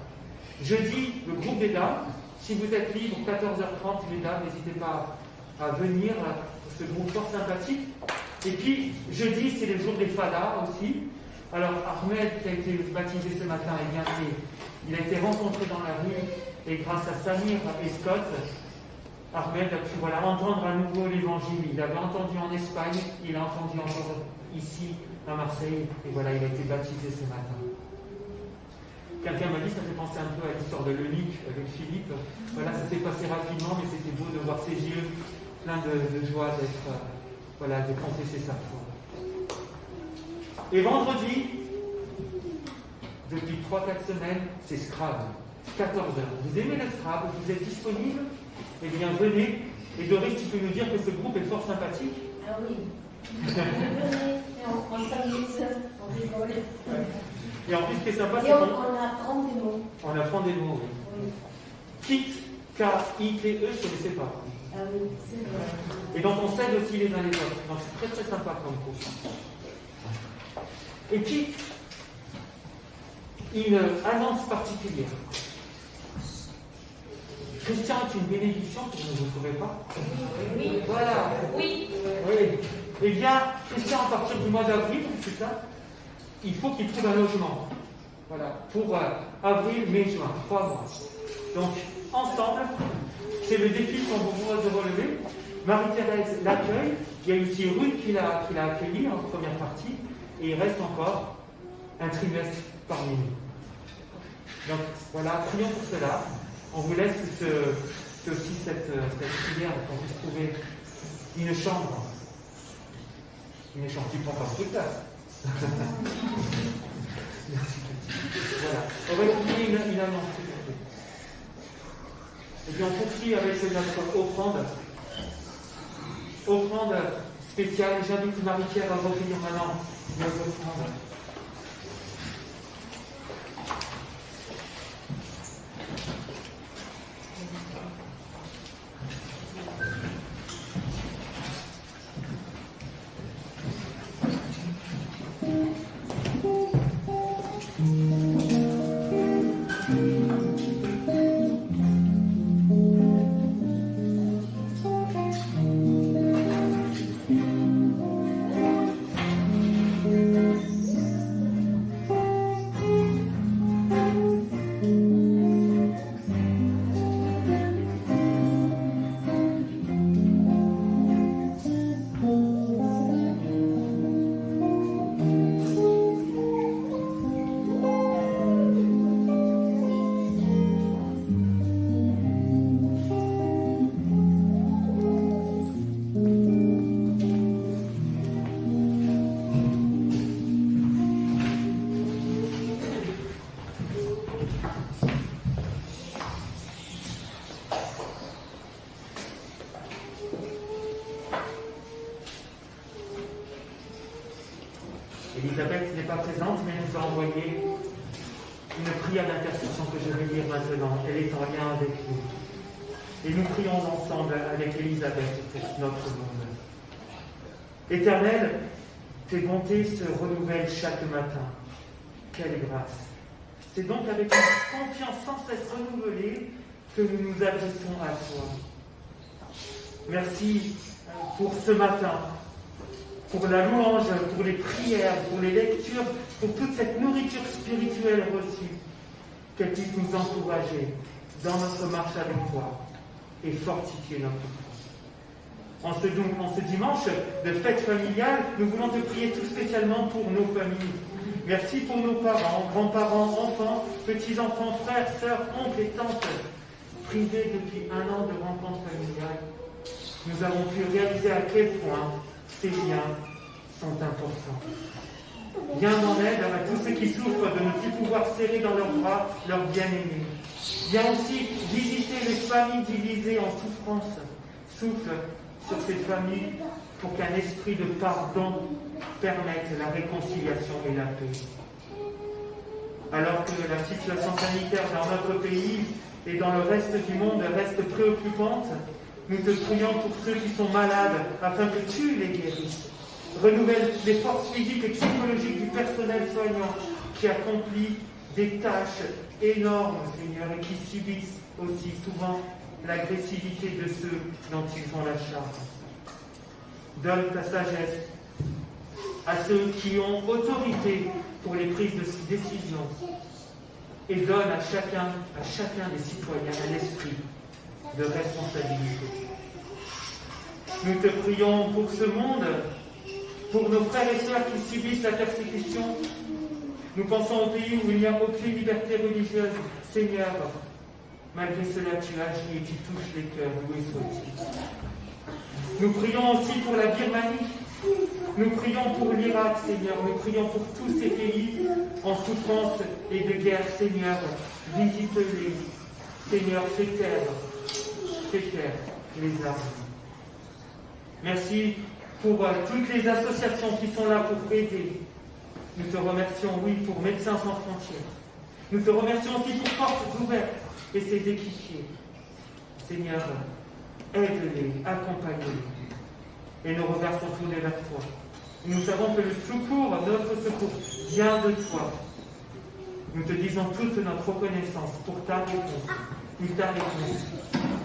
Jeudi, le groupe des dames, si vous êtes libre, 14h30, les dames, n'hésitez pas à venir pour ce groupe fort sympathique. Et puis, jeudi, c'est le jour des fadas aussi. Alors, Ahmed, qui a été baptisé ce matin, eh bien, il a été rencontré dans la rue, et grâce à Samir et Scott, Ahmed a pu entendre à nouveau l'évangile. Il avait entendu en Espagne, il a entendu encore ici à Marseille, et voilà, il a été baptisé ce matin. Quelqu'un m'a dit, ça fait penser un peu à l'histoire de l'eunuque avec Philippe. Voilà, ça s'est passé rapidement, mais c'était beau de voir ses yeux pleins de joie de confesser sa foi. Et vendredi, depuis 3-4 semaines, c'est Scrabble. 14h. Vous aimez le Scrabble? Vous êtes disponible? Eh bien, venez. Et Doris, tu peux nous dire que ce groupe est fort sympathique? Ah oui. Venez, on s'amuse, on rigole. Ouais. Et en plus, ce qui est sympa, c'est qu'on apprend des mots. On apprend des mots, oui. Kit, K-I-T-E, je ne connaissais pas. Ah oui, c'est vrai. Et donc, on s'aide aussi les uns les autres. Donc, c'est très très sympa comme cours. Et puis, une annonce particulière. Christian est une bénédiction que vous ne trouvez pas? Oui. Voilà. Oui. Oui. Eh bien, Christian, à partir du mois d'avril, c'est ça, il faut qu'il trouve un logement. Voilà. Pour avril, mai, juin, 3 mois. Donc, ensemble, c'est le défi qu'on vous propose de relever. Marie-Thérèse l'accueille. Il y a aussi Ruth qui l'a accueilli en première partie. et il reste encore un trimestre parmi nous. Donc voilà, prions pour cela. On vous laisse aussi cette prière qu'on puisse trouver une chambre. Une chambre qui prend pas beaucoup de place. Voilà. On va écouter une annonce, s'il vous plaît. Et bien on poursuit avec notre offrande. Offrande spéciale. J'invite Marie-Pierre à recueillir maintenant nos offrandes. Elisabeth n'est pas présente, mais elle nous a envoyé une prière d'intercession que je vais lire maintenant. Elle est en lien avec nous. Et nous prions ensemble avec Elisabeth pour notre monde. Éternel, tes bontés se renouvellent chaque matin. Quelle grâce! C'est donc avec une confiance sans cesse renouvelée que nous nous adressons à toi. Merci pour ce matin, pour la louange, pour les prières, pour les lectures, pour toute cette nourriture spirituelle reçue, qu'elle puisse nous encourager dans notre marche avec toi et fortifier notre foi. En ce dimanche de fête familiale, nous voulons te prier tout spécialement pour nos familles. Merci pour nos parents, grands-parents, enfants, petits-enfants, frères, sœurs, oncles et tantes, privés depuis 1 an de rencontres familiales. Nous avons pu réaliser à quel point ces liens sont importants. Viens en aide à tous ceux qui souffrent de ne plus pouvoir serrer dans leurs bras leurs bien-aimés. Viens aussi visiter les familles divisées en souffrance. Souffle sur ces familles pour qu'un esprit de pardon permette la réconciliation et la paix. Alors que la situation sanitaire dans notre pays et dans le reste du monde reste préoccupante, nous te prions pour ceux qui sont malades, afin que tu les guérisses. Renouvelle les forces physiques et psychologiques du personnel soignant qui accomplit des tâches énormes, Seigneur, et qui subissent aussi souvent l'agressivité de ceux dont ils ont la charge. Donne ta sagesse à ceux qui ont autorité pour les prises de décisions et donne à chacun des citoyens un esprit de responsabilité. Nous te prions pour ce monde, pour nos frères et sœurs qui subissent la persécution. Nous pensons au pays où il n'y a aucune liberté religieuse. Seigneur, malgré cela, tu agis et tu touches les cœurs, loué sois-tu. Nous prions aussi pour la Birmanie. Nous prions pour l'Irak, Seigneur. Nous prions pour tous ces pays en souffrance et de guerre, Seigneur. Visite-les. Seigneur, fais taire les armes. Merci pour toutes les associations qui sont là pour aider. Nous te remercions, oui, pour Médecins sans frontières. Nous te remercions aussi pour Portes ouvertes et ses équipiers. Seigneur, aide-les, accompagne-les. Et nos regards sont tournés vers toi. Nous savons que le secours, notre secours, vient de toi. Nous te disons toute notre reconnaissance pour ta réponse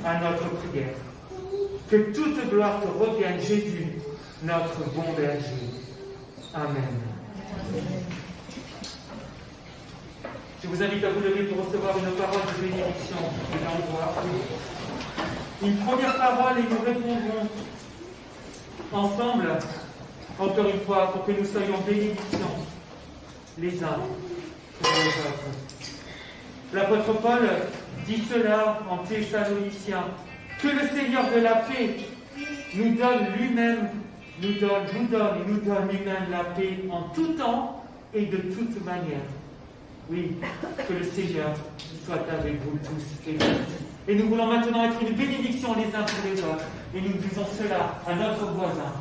à notre prière. Que toute gloire te revienne, Jésus, notre bon berger. Amen. Je vous invite à vous lever pour recevoir une parole de bénédiction et d'envoi. Une première parole et nous répondrons ensemble, encore une fois, pour que nous soyons bénédiction les uns pour les autres. L'apôtre Paul dit cela en Thessaloniciens, que le Seigneur de la paix nous donne lui-même, nous donne lui-même la paix en tout temps et de toute manière. Oui, que le Seigneur soit avec vous tous et toutes. Et nous voulons maintenant être une bénédiction les uns pour les autres. Et nous disons cela à notre voisin.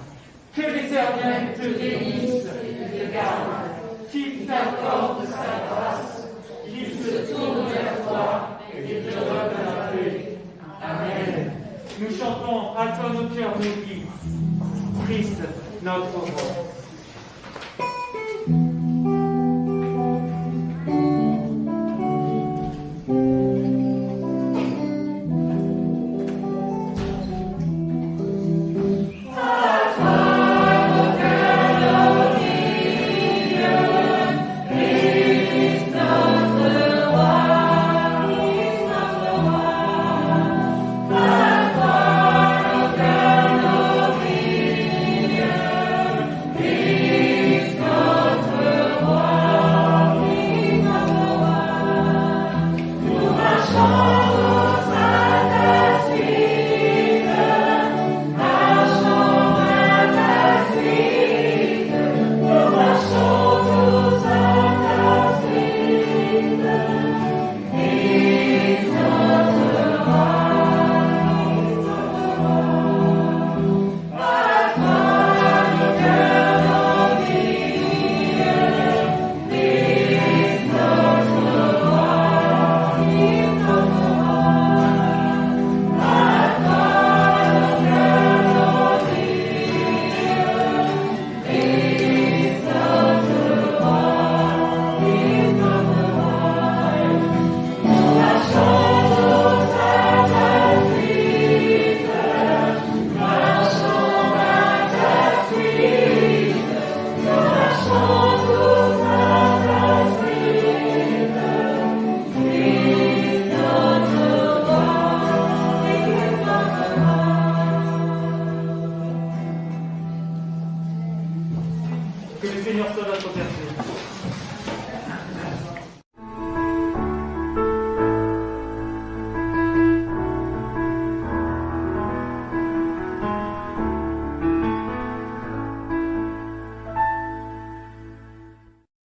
Que l'Éternel te bénisse et te garde, qu'il t'accorde sa grâce, qu'il se tourne vers toi et te donne la paix. Amen. Nous chantons à toi nos cœurs nous dit, Christ notre roi.